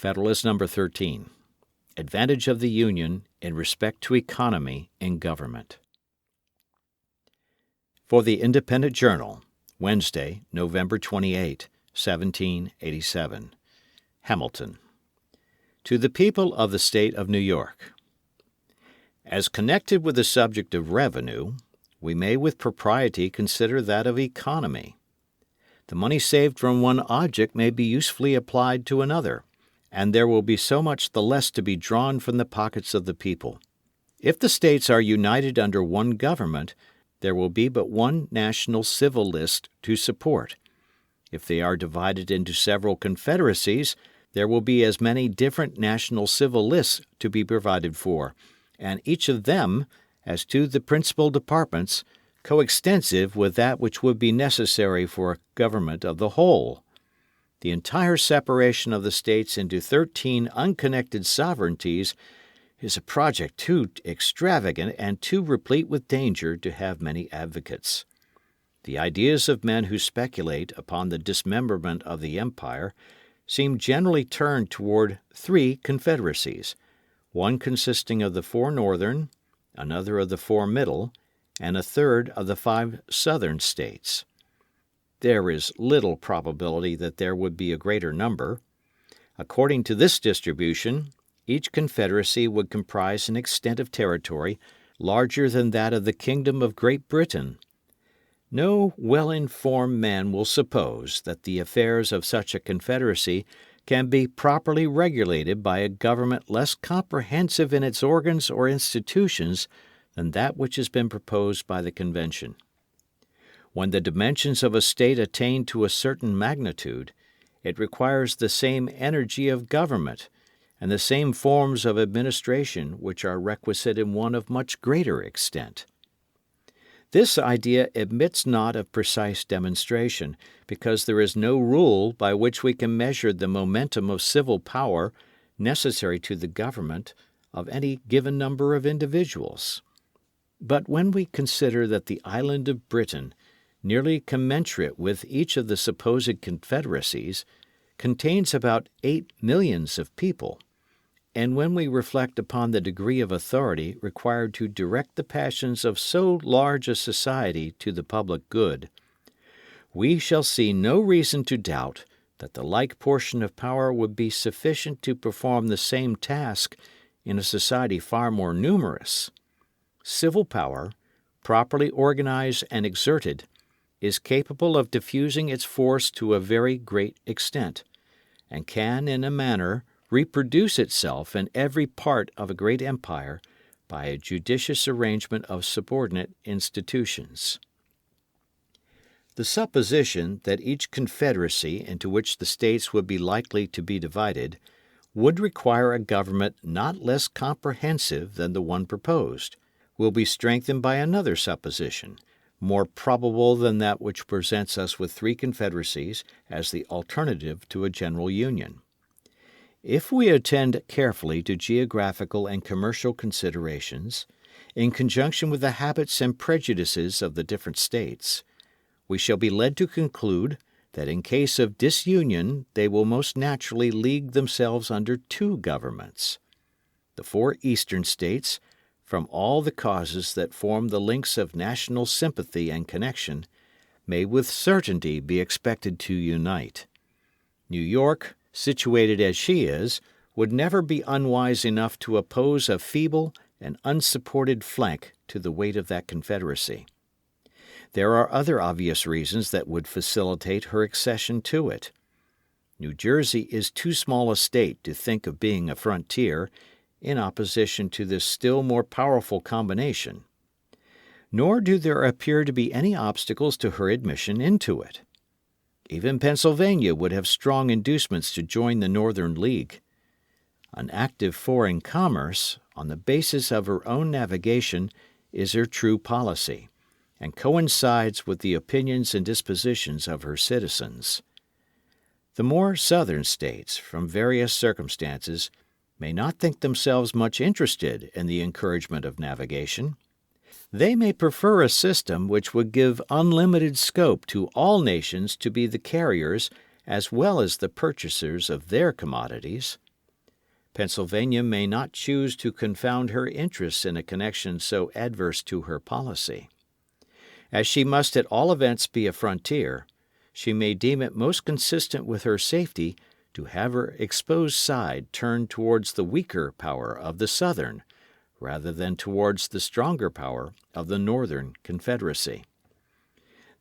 Federalist No. 13. Advantage of the Union in respect to economy in government. For the Independent Journal, Wednesday, November 28, 1787. Hamilton. To the People of the State of New York. As connected with the subject of revenue, we may with propriety consider that of economy. The money saved from one object may be usefully applied to another, and there will be so much the less to be drawn from the pockets of the people. If the states are united under one government, there will be but one national civil list to support. If they are divided into several confederacies, there will be as many different national civil lists to be provided for, and each of them, as to the principal departments, coextensive with that which would be necessary for a government of the whole. The entire separation of the states into 13 unconnected sovereignties is a project too extravagant and too replete with danger to have many advocates. The ideas of men who speculate upon the dismemberment of the empire seem generally turned toward 3 confederacies, one consisting of the 4 northern, another of the 4 middle, and a third of the 5 southern states. There is little probability that there would be a greater number. According to this distribution, each confederacy would comprise an extent of territory larger than that of the Kingdom of Great Britain. No well-informed man will suppose that the affairs of such a confederacy can be properly regulated by a government less comprehensive in its organs or institutions than that which has been proposed by the Convention. When the dimensions of a state attain to a certain magnitude, it requires the same energy of government and the same forms of administration which are requisite in one of much greater extent. This idea admits not of precise demonstration, because there is no rule by which we can measure the momentum of civil power necessary to the government of any given number of individuals. But when we consider that the island of Britain, nearly commensurate with each of the supposed confederacies, contains about 8 millions of people, and when we reflect upon the degree of authority required to direct the passions of so large a society to the public good, we shall see no reason to doubt that the like portion of power would be sufficient to perform the same task in a society far more numerous. Civil power, properly organized and exerted, is capable of diffusing its force to a very great extent, and can in a manner reproduce itself in every part of a great empire by a judicious arrangement of subordinate institutions. The supposition that each confederacy into which the states would be likely to be divided would require a government not less comprehensive than the one proposed will be strengthened by another supposition, more probable than that which presents us with 3 confederacies as the alternative to a general union. If we attend carefully to geographical and commercial considerations, in conjunction with the habits and prejudices of the different states, we shall be led to conclude that in case of disunion they will most naturally league themselves under 2 governments. The 4 eastern states, from all the causes that form the links of national sympathy and connection, may with certainty be expected to unite. New York, situated as she is, would never be unwise enough to oppose a feeble and unsupported flank to the weight of that confederacy. There are other obvious reasons that would facilitate her accession to it. New Jersey is too small a state to think of being a frontier in opposition to this still more powerful combination. Nor do there appear to be any obstacles to her admission into it. Even Pennsylvania would have strong inducements to join the Northern League. An active foreign commerce, on the basis of her own navigation, is her true policy, and coincides with the opinions and dispositions of her citizens. The more southern states, from various circumstances, may not think themselves much interested in the encouragement of navigation. They may prefer a system which would give unlimited scope to all nations to be the carriers as well as the purchasers of their commodities. Pennsylvania may not choose to confound her interests in a connection so adverse to her policy. As she must at all events be a frontier, she may deem it most consistent with her safety to have her exposed side turned towards the weaker power of the Southern, rather than towards the stronger power of the Northern Confederacy.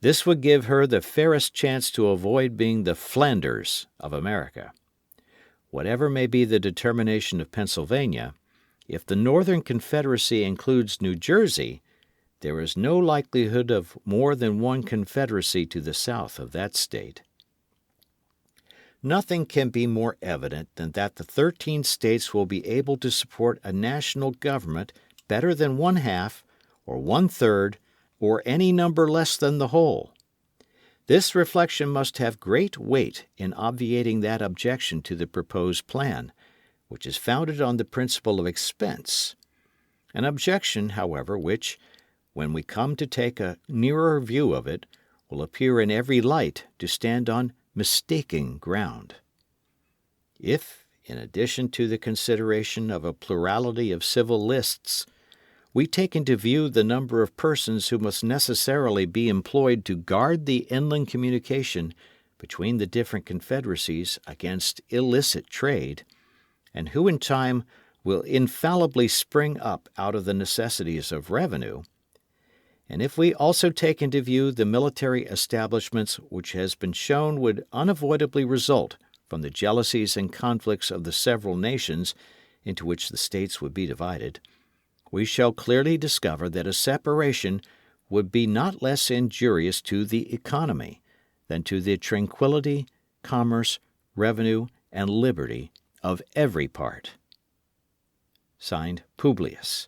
This would give her the fairest chance to avoid being the Flanders of America. Whatever may be the determination of Pennsylvania, if the Northern Confederacy includes New Jersey, there is no likelihood of more than one confederacy to the south of that state. Nothing can be more evident than that the 13 states will be able to support a national government better than one half, or one third, or any number less than the whole. This reflection must have great weight in obviating that objection to the proposed plan, which is founded on the principle of expense. An objection, however, which, when we come to take a nearer view of it, will appear in every light to stand on mistaken ground. If, in addition to the consideration of a plurality of civil lists, we take into view the number of persons who must necessarily be employed to guard the inland communication between the different confederacies against illicit trade, and who in time will infallibly spring up out of the necessities of revenue, and if we also take into view the military establishments which has been shown would unavoidably result from the jealousies and conflicts of the several nations into which the states would be divided, we shall clearly discover that a separation would be not less injurious to the economy than to the tranquillity, commerce, revenue, and liberty of every part. Signed, Publius.